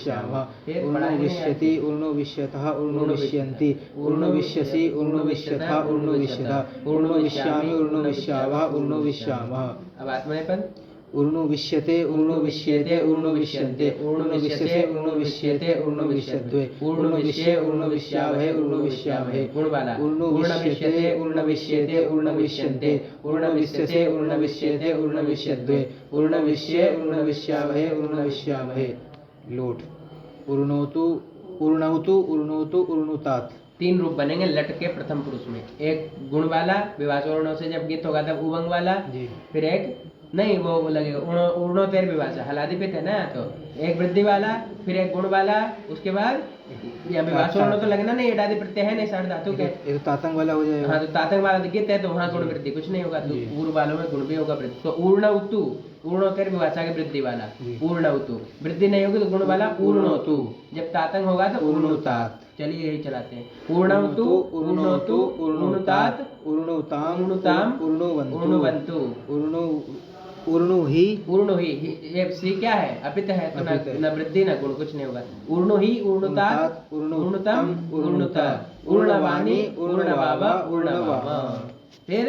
ऊर्णुविष्यति, ऊर्णुविष्यतः, ऊर्णुविष्यन्ति, ऊर्णुविष्यसि, ऊर्णुविष्यथा, ऊर्णुविष्यतः, ऊर्णुविष्यामि, ऊर्णुविष्यावः, ऊर्णुविष्यामः। अब आत्मनेपद, ऊर्णुविष्यते, ऊर्णुविष्येते, ऊर्णुविष्यन्ते, ऊर्णुविष्यसे, ऊर्णुविष्येते, ऊर्णुविष्यद्वे, ऊर्णुविष्ये, ऊर्णुविष्यावहे, ऊर्णुविष्यामहे। गुण वाला, ऊर्णविष्यते, ऊर्णविष्येते, ऊर्णविष्यन्ते, ऊर्णविष्यसे, ऊर्णविष्येते, ऊर्णविष्यद्वे, ऊर्णविष्ये, ऊर्णविष्यावहे, ऊर्णविष्यामहे। लोट, ऊर्णोतु, ऊर्णौतु, ऊर्णोतु, ऊर्णुतात। तीन रूप बनेंगे लट के प्रथम पुरुष में, एक गुण वाला विभाष वर्णों से जब गित होगा तब उबंग वाला, फिर एक नहीं वो लगेगा ऊर्णोतेर विभाष, हलादिपित है ना, तो एक वृद्धि वाला, फिर एक गुण वाला, उसके बाद या विभाष वर्णों तो लगना नहीं, इडादि प्रत्यय है नहीं साढ़ धातु के, एक तातंग वाला हो जाएगा। हाँ, तो तातंग वाला गित है तो वहाँ गुण वृद्धि कुछ नहीं होगा, तो पूर्व वालों में गुण भी होगा वृद्धि। तो ऊर्णौतु, ऊर्णोतेर विभाषा की वृद्धि वाला ऊर्णौतु, वृद्धि नहीं होगी तो गुण वाला ऊर्णोतु, जब तातंग होगा तो ऊर्णुतात। चलिए यही चलाते हैं। ऊर्णौतु, ऊर्णोतु, ऊर्णुतात, ऊर्णुताम, ऊर्णुताम, ऊर्णुवन्तु, ऊर्णुवन्तु, ऊर्णु ही, ऊर्णु ही, ये सी क्या है? अपित है, तो न वृद्धि न गुण, कुछ नहीं होगा। ऊर्णु ही, ऊर्णुतात, ऊर्णुतम, ऊर्णुत, ऊर्णवाणी, ऊर्णवाव, ऊर्णवाम। फिर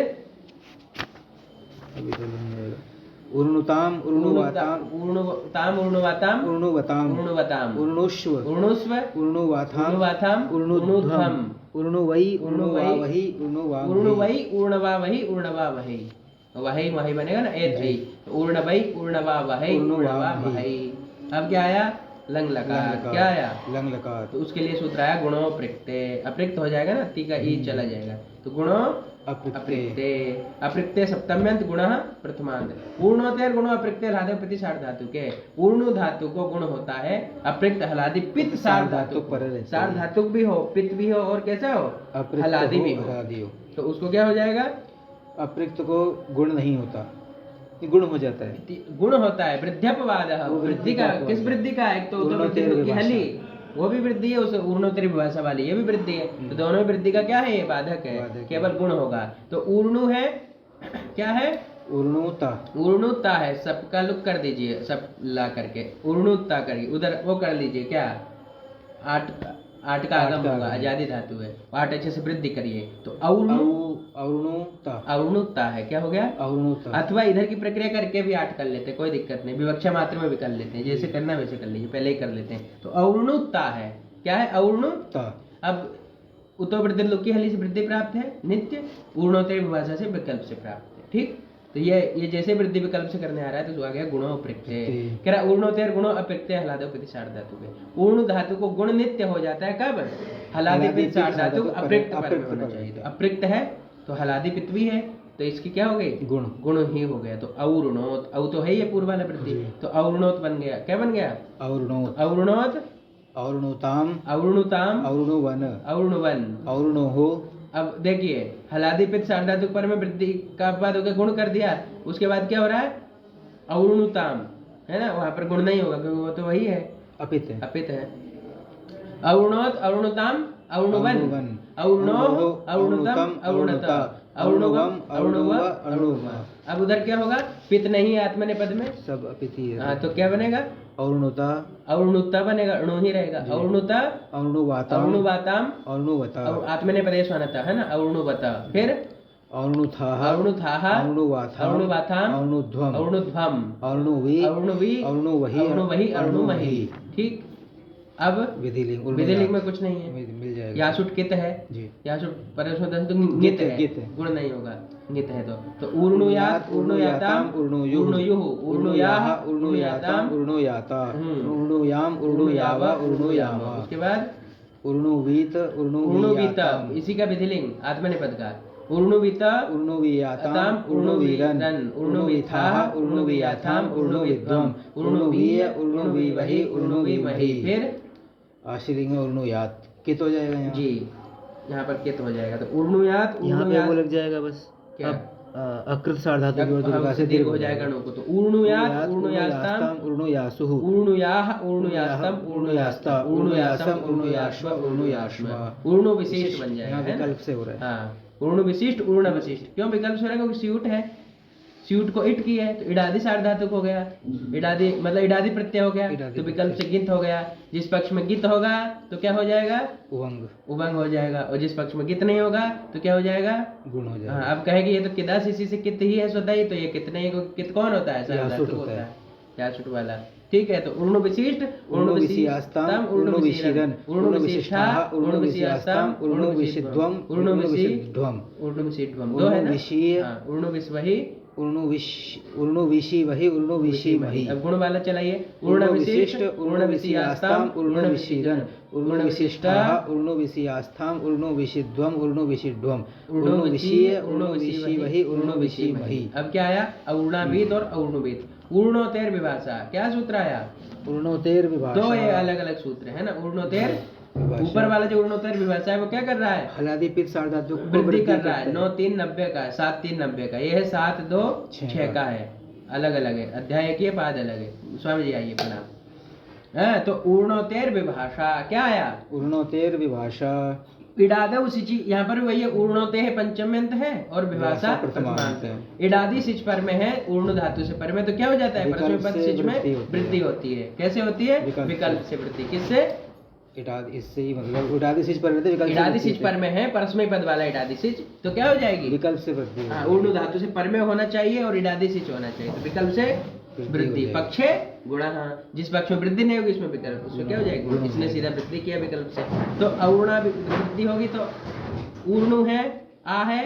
ऊर्णुताम, ऊर्णुवाताम, ऊर्णुताम, ऊर्णुवाताम, ऊर्णुवताम, ऊर्णुवताम, ऊर्णुष्व, ऊर्णुस्व, ऊर्णुवाथाम, ऊर्णुवाथाम, ऊर्णुध्वम, ऊर्णुवै, ऊर्णुवावहि, ऊर्णुवावहि, ऊर्णुवै, ऊर्णवावहि, ऊर्णवावहि, वही वही बनेगा ना, ए थी ऊर्णवै, ऊर्णवावहि, ऊर्णवावहि। अब क्या आया? लंग लकार। क्या आया? लंग लकार। तो उसके लिए सूत्र आया गुणो अप्रिक्ते, अप्रिक्त हो जाएगा ना, ती का ई चला जाएगा, तो गुणो अप्रिक्ते, अप्रिक्ते सप्तम्यंत गुणः प्रथमांत। ऊर्णोतेर गुणो अप्रिक्ते हलादि प्रति सार्ध धातु के, ऊर्णु धातु को गुण होता है अप्रिक्त हलादि पित्त सार्ध धातु, सार्ध धातु भी हो, पित्त भी हो, और कैसा हो? हलादि भी हो, तो उसको क्या हो जाएगा? अप्रिक्त को गुण नहीं होता, गुण हो जाता है, गुण होता है। वृद्ध्यपवाद, वृद्धि का, किस वृद्धि का? एक तो वृद्धि हली, वो भी वृद्धि है, उस ऊर्णोत्तरी विभाषा वाली ये भी वृद्धि है, तो दोनों में वृद्धि का क्या है? ये बाधक है, केवल गुण होगा। तो ऊर्णु है, क्या है? ऊर्णुता, ऊर्णुता है, सबका लुक कर दीजिए, सब ला करके ऊर्णुता करिए, उधर वो कर लीजिए, क्या? आठ का आगम होगा, आजादी धातु है, आठ अच्छे से वृद्धि करिए, तो और्णु अवरुणुता। अवरुणुता है, क्या हो गया? अवरुणुता। अथवा इधर की प्रक्रिया करके भी 8 कर लेते हैं, कोई दिक्कत नहीं, विवक्षा मात्र में भी कर लेते हैं, जैसे करना वैसे कर लीजिए, पहले ही कर लेते हैं। तो अवरुणुता है, क्या है? अवरुणुता। अब उतो वृद्धि लुकी हली से वृद्धि प्राप्त है, नित्य ऊर्णोत्तर विभाषा से विकल्प से प्राप्त है, ठीक। तो ये जैसे वृद्धि विकल्प से करने आ रहा है तो आ गया गुणो अप्रकृत। कह रहा ऊर्णोत्तर गुणो अप्रकृत हलादो प्रति सार्ध धातु के। ऊर्ण धातु को गुण नित्य हो जाता है कब? हलादि प्रति सार्ध धातु अप्रकृत पर में होना चाहिए। तो अप्रकृत है तो हलादि पित्त भी है, तो इसकी क्या हो गई? गुण। गुण ही हो गया। तो अवरुणोत, अव तो है ये पूर्व वाला वृद्धि, तो अवरुणोत बन गया। क्या बन गया? अवरुणोत। अवरुणोत, अवरुणुताम, अवरुणुताम, अवरुणुवन, अवरुणुवन, अवरुणोहो। अब देखिए हलादि पित्त सार्ध धातु पर में वृद्धि का बाद हो गया, गुण कर दिया, उसके बाद क्या हो रहा है? अवरुणुताम, है ना, वहां पर गुण नहीं होगा क्योंकि वो तो वही है, अपित है। अपित है। अवरुणोत, अवरुणुताम, अवरुणुवन, अवरुणो, अवरुणुतम, अवरुणता, अवरुणुवम, अवरुणुव, अवरुणुव। अब उधर क्या होगा? पित नहीं है आत्मनेपद में, सब अपित ही है। हाँ, तो क्या बनेगा? अवरुणुता, अवरुणुता बनेगा, अणु ही रहेगा। अवरुणुता, अवरुणुवाताम, अवरुणुवाताम, अवरुणुवता, आत्मनेपदेश होना था, है ना, अवरुणुवता। फिर अवरुणुथाः, अवरुणुथाः, अवरुणुवाथाम, अवरुणुवाथाम, अवरुणुध्वम, अवरुणध्वम, अवरुणुवि, अवरुणुवि, अवरुणुवहि, अवरुणुवहि, अवरुणुमहि, ठीक। अब विधिलिंग। विधिलिंग में कुछ नहीं है, मिल जाएगा। यासुट कित है जी। यासुट परस्मैपद तो गित है, गित है। गुण नहीं होगा, गित है। तो ऊर्णुयात, ऊर्णुयाताम, ऊर्णुयुः, ऊर्णुयुः, ऊर्णुयाः, ऊर्णुयाताम, ऊर्णुयाता, ऊर्णुयाम, ऊर्णुयावा, ऊर्णुयामा। उसके बाद ऊर्णुवीत, ऊर्णुवीत, ऊर्णुवीयाताम, इसी का विधिलिंग आत्मनेपद का। ऊर्णुवीत, ऊर्णुवीयाताम, ऊर्णुवीरन, ऊर्णुवीथाः, ऊर्णुवीयाथाम, ऊर्णुविध्वम, ऊर्णुवीय, ऊर्णुवीवहि, ऊर्णुवीमहि। फिर आशीलिंग में ऊर्णुयात कित हो जाएगा यहाँ। जी, यहाँ पर कित हो जाएगा। तो ऊर्णुयात, यहाँ पे ऊर्णुयात, वो लग जाएगा बस। क्या? अब अकृत सार्वधातु की ओर दीर्घ से दीर्घ हो जाएगा अणु को। तो ऊर्णुयात, ऊर्णुयास्ताम, ऊर्णुयासुः, ऊर्णुयाः, ऊर्णुयास्तम, ऊर्णुयास्ता, ऊर्णुयासम, ऊर्णुयाश्व, ऊर्णुयाश्म। ऊर्णु विशिष्ट बन जाएगा, यहाँ है ना? विकल्प से हो रहा है। हाँ, ऊर्ण विशिष्ट, ऊर्ण विशिष्ट। क्यों विकल्प से हो रहा है? क्योंकि स्यूट है, स्यूट को इट की है तो इडादी सार्वधातुक हो गया, इडादी मतलब इडादी प्रत्यय हो गया, तो विकल्प से गित हो गया। जिस पक्ष में गित होगा तो क्या हो जाएगा? उवंग, उभंग हो जाएगा। और जिस पक्ष में गित नहीं होगा तो क्या हो जाएगा? गुण हो जाएगा। हाँ, अब कहेगी ये तो किदास इसी से कित ही है स्वतः ही, तो ये कितने कित कौन होता है? यासुट होता है, यासुट वाला, ठीक है। तो ऊर्ण विशिष्ट, ऊर्ण विशियास्ताम, ऊर्ण विशिरन, ऊर्ण विशिष्टाः, ऊर्ण विशियास्ताम, ऊर्ण विशिध्वम, ऊर्ण विशिध्वम, ऊर्ण विशिध्वम, दो है ना? विशीय, ऊर्ण विश्वहि, ऊर्ण विशीवहि, ऊर्ण विशीमहि। अब गुण वाला चलाइए। ऊर्ण विशिष्ट, ऊर्ण विशियास्ताम, ऊर्ण विशीरन, ऊर्ण विशिष्टाः, ऊर्ण विशियास्थाम, ऊर्ण विशिध्वम, ऊर्ण विशिध्वम, ऊर्ण विशीय, ऊर्ण विशीवहि, ऊर्ण विशीमहि। अब क्या आया? अऊर्णावीत और अऊर्णवीत। ऊर्णोत्तर विभाषा, क्या सूत्र आया? ऊर्णोत्तर विभाषा। दो ये अलग अलग सूत्र है ना। ऊर्णोत्तर, ऊपर वाला जो ऊर्णोत्तर विभाषा है वो क्या कर रहा है? हलादि पित्त सार्वधातुक को वृद्धि कर रहा है। 9 3 90 का है, 7 3 90 का। ये है 7 2 6 का है, अलग अलग है, अध्याय एक ही है, पाद अलग है। स्वामी जी आइए प्रणाम। हाँ, तो ऊर्णोत्तर विभाषा क्या आया? ऊर्णोत्तर विभाषा। इडादौ सिचि, यहाँ पर वही है, ऊर्णोते है पंचम्यंत है और विभाषा प्रथमांत है। इडादी सिच पर में है, ऊर्ण धातु से पर में, तो क्या हो जाता है? परस्मै पद सिच में वृद्धि होती है। कैसे होती है? विकल्प से वृद्धि। किससे? इससे ही मतलब इडादी सिच पर रहते, विकल्प इडादी सिच पर में है, परस्मै पद वाला इडादी सिच, तो क्या हो जाएगी? विकल्प से वृद्धि। हाँ, ऊर्ण धातु से पर में होना चाहिए और इडादी सिच होना चाहिए, तो विकल्प से वृद्धि। पक्षे गुणा, जिस पक्ष में वृद्धि नहीं होगी उसमें विकल्प, उसमें क्या हो जाएगा? इसने सीधा वृद्धि किया विकल्प से, तो अऊर्णा वृद्धि होगी। तो ऊर्णु है, आ है,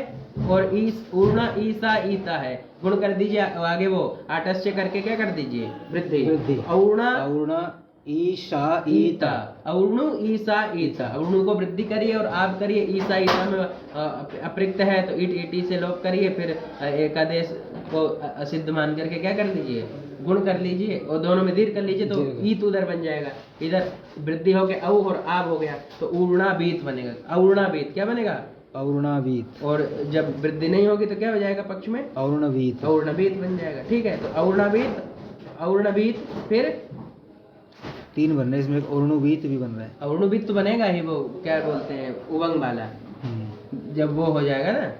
और ईस, ऊर्णा ईसा ईता है, गुण कर दीजिए आगे, वो आटस्य करके क्या कर दीजिए? वृद्धि। अऊर्णा, अऊर्णा ईशा ईता, अवर्णु ईसा ईता, अवर्णु को वृद्धि करिए और आप करिए। ईसा ईसा में अप्रयुक्त है तो इट इटी से लोप करिए, फिर एकादेश को असिद्ध मान करके क्या कर लीजिए? गुण कर लीजिए, और दोनों में दीर्घ कर लीजिए, तो ईत उधर बन जाएगा। इधर वृद्धि हो गया औ और आब हो गया, तो ऊर्णाबीत बनेगा। अऊर्णाबीत क्या बनेगा? अऊर्णावीत। और जब वृद्धि नहीं होगी तो क्या हो जाएगा पक्ष में? अऊर्णवीत। अऊर्णवीत बन जाएगा, ठीक है। तो अऊर्णावीत, अऊर्णवीत, फिर 3 बन रहे, इसमें एक अऊर्णवीत भी बन रहा है। अऊर्णवीत तो बनेगा ही, वो क्या बोलते हैं, उवंग वाला, जब वो हो जाएगा ना,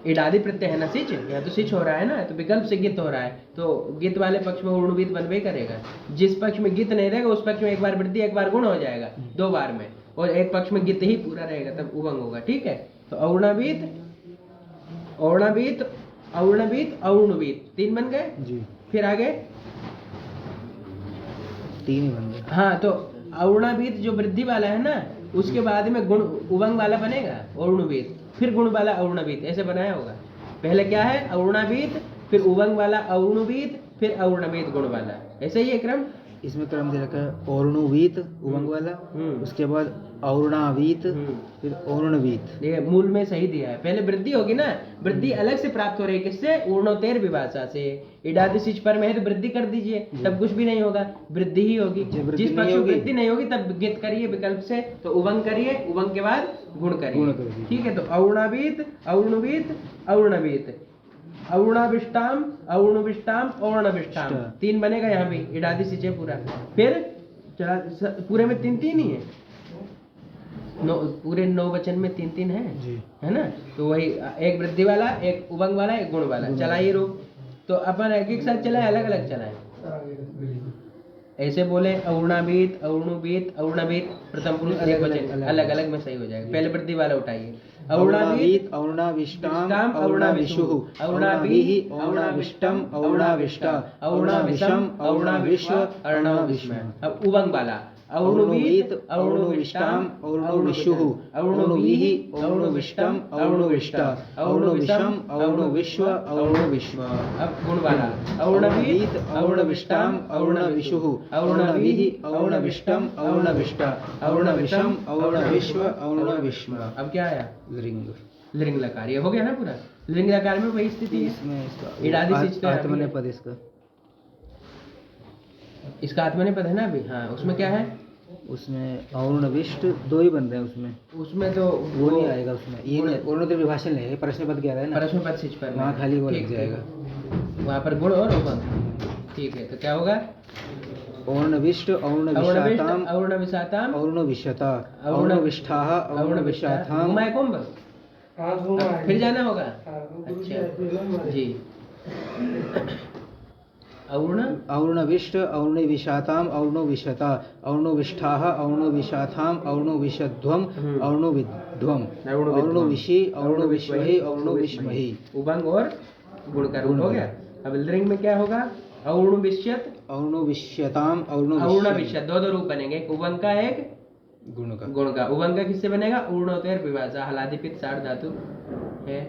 इडादी प्रत्यय है ना सिच, या तो सिच हो रहा है ना, तो विकल्प से गित हो रहा है, तो गित वाले पक्ष में ऊर्णवीत बनवे करेगा। जिस पक्ष में गित नहीं रहेगा उस पक्ष में एक बार वृद्धि एक बार गुण हो जाएगा, 2 बार में, और एक पक्ष में गित ही पूरा रहेगा तब उवंग होगा, ठीक है। तो और्णावीत, और्णावीत, और्णवीत, और्णवीत, 3 बन गए। जी, फिर आगे 3 ही बन गए। हाँ, तो और्णावीत जो वृद्धि वाला है ना, उसके बाद में गुण उवंग वाला बनेगा और्णवीत, फिर गुण वाला और्णवीत, ऐसे बनाया होगा। पहले क्या है और्णावीत, फिर उवंग वाला और्णवीत, फिर और्णवीत गुण वाला, ऐसे ही है क्रम। इसमें क्रम दे रखा है और्णवीत उमंग वाला, उसके बाद और्णावीत, फिर और्णवीत। ये मूल में सही दिया है। पहले वृद्धि होगी ना, वृद्धि अलग से प्राप्त हो रही है, किससे? ऊर्णोत्तर विभाषा से। इडादिशिच पर में है तो वृद्धि कर दीजिए, तब कुछ भी नहीं होगा, वृद्धि ही होगी। जिस पक्ष में वृद्धि नहीं होगी तब गित करिए विकल्प से, तो उवंग करिए, उवंग के बाद गुण करिए, ठीक है। तो और्णावीत, और्णवीत, और्णवीत, और्णाविष्टाम, और्णविष्टाम, और्णविष्टाम, 3 बनेगा यहाँ भी, इडादिशिच है पूरा। फिर चला पूरे में 3 ही है, पूरे 9 वचन में 3 है जी, है ना। तो वही एक वृद्धि वाला, एक उवंग वाला, एक गुण वाला। चलाइए रूप, तो अपन एक साथ चलाए, अलग अलग चलाए, ऐसे बोले और्णावीत, और्णवीत, और्णवीत, प्रथम पुरुष एक वचन, अलग अलग में सही हो जाएगा। पहले वृद्धि वाला उठाइए, और्णावीत, और्णाविष्टाम, और्णाविषुः, और्णाभिः, और्णाविष्टम, और्णाविष्टा, और्णाविषम, और्णाविश्व, और्णाविष्म। अब उवंग वाला, और्णवीत, और्णविष्टाम, और्णविषुः, और्णवीः, और्णविष्टम, और्णविष्टा, और्णविषम, और्णविश्व, और्णविष्म। अब गुण वाला, और्णवीत, और्णविष्टाम, और्णविषुः, और्णवीः, और्णविष्टम, और्णविष्टा, और्णविषम, और्णविश्व, और्णविष्म। अब क्या आया? लिंग, लिंग लकार, ये हो गया ना पूरा। लिंग लकार में वही स्थिति है, इसमें इसका इडादिशिच तो आत्मनेपद, इसका आत्मनेपद है ना अभी। हाँ, उसमें क्या है? उसमें और्णविष्ट 2 ही बन रहे हैं, उसमें तो वो नहीं आएगा उसमें, ये और्णोत्तर विभाषण नहीं है, प्रश्न पद क्या है ना, प्रश्न पद सिच पर वहाँ खाली वो लग जाएगा, वहाँ पर गुण और उवंग, ठीक है। तो क्या होगा? और्णविष्ट, और्णविषाताम, और्णविषाताम, और्णविष्यता, और्णविष्ठाः, और्णविषाथाम। घुमाए कुंभ, फिर जाना होगा। अच्छा जी, और्णविष्ट, और्णविषाताम, और्णविषता, और्णविष्ठाः, और्णविषाथाम, और्णविषध्वम, और्णविध्वम, और्णविषि, और्णविश्वहि, और्णविष्महि। उवंग और गुण का रूप हो गया। अब लिंग में क्या होगा? और्णविष्यत, और्णविष्यताम, और्णविष्यत, 2 रूप बनेंगे, एक उवंग का, एक गुण का। गुण का। उवंग का किससे बनेगा? ऊर्णोत्तर विभाषा, हलादिपित सार धातु है,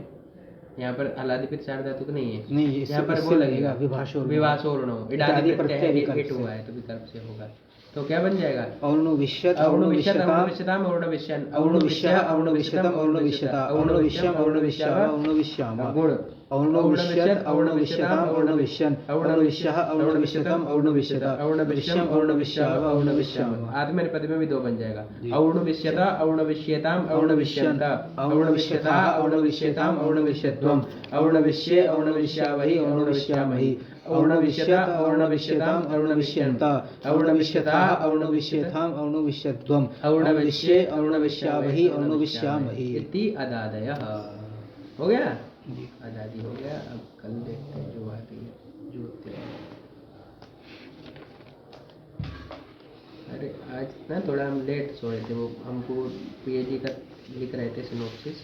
यहाँ पर हलादिपित सार धातु नहीं है, नहीं, यहाँ पर वो लगेगा विभाषोर्णो, इडादि प्रत्यय हिट हुआ है तो विकल्प से होगा। तो क्या बन जाएगा? और्णविष्यत, और्णविष्यत, और्णविष्यताम, और्णविष्यन, और्णविष्यः, और्णविष्यतम, और्णविष्यता, और्णविष्यम, और्णविष्याव, और्णविष्याम। गुण और्णविष्यत, और्णविष्यताम, और्णविष्यन, और्णविष्यः, और्णविष्यतम, और्णविष्यता, और्णविष्यम, और्णविष्याव, और्णविष्याम। आत्मनेपद में भी 2 बन जाएगा, और्णविष्यता, और्णविष्यताम, और्णविष्यन्ता, और्णविष्यथा, और्णविष्यताम, और्णविष्यध्वम, और्णविष्ये, और्णविष्यावहि, और्णविष्यामहि, और्णविष्यत, और्णविष्यताम, और्णविष्यन्ता, और्णविष्यथाः, और्णविष्यथाम, और्णविष्यध्वम, और्णविष्ये, और्णविष्यावहि, और्णविष्यामहि। इति अदादयः हो गया, आजादी हो गया। अब कल देखते हैं जो बात है, जोड़ते हैं। अरे आज ना थोड़ा हम लेट सोए थे, वो हमको पीएचडी का लिख रहे थे सिनॉप्सिस,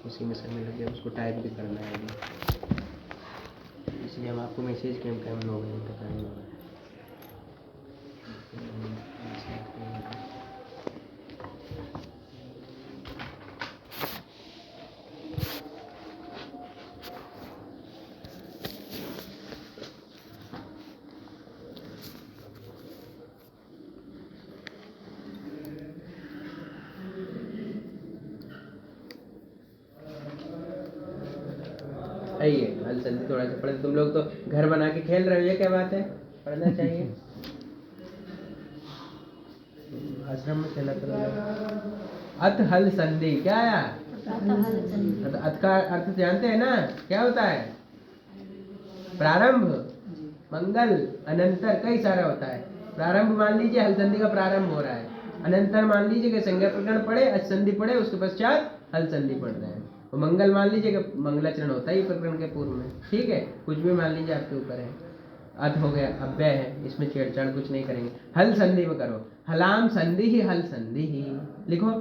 उसी में समय लग गया, उसको टाइप भी करना है अभी, इसलिए हम आपको मैसेज किए हम 9 बजे तक आने वाला है। आइए हल जल्दी थोड़ा सा पढ़े, तुम लोग तो घर बना के खेल रहे हो, ये क्या बात है, पढ़ना चाहिए। आश्रम में खेला करो। अथ हल संधि क्या आया? अथ का अर्थ जानते हैं ना, क्या होता है? प्रारंभ, मंगल, अनंतर, कई सारा होता है। प्रारंभ मान लीजिए हल संधि का प्रारंभ हो रहा है, अनंतर मान लीजिए कि संज्ञा प्रकरण पढ़े, अच संधि पढ़े, उसके पश्चात हल संधि पढ़ रहे हैं। और मंगल मान लीजिए कि मंगलाचरण होता है प्रकरण के पूर्व में, ठीक है, कुछ भी मान लीजिए आपके ऊपर है। अथ हो गया, अव्यय है, इसमें छेड़छाड़ कुछ नहीं करेंगे। हल संधि में करो, हलाम संधि ही हल संधि ही लिखो।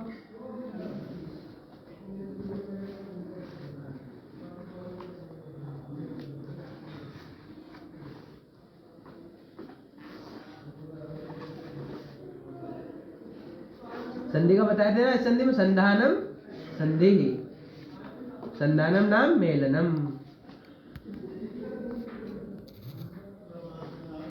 संधि का बताए थे ना, इस संधि में संधानम संधि, संधानम नाम मेलनम,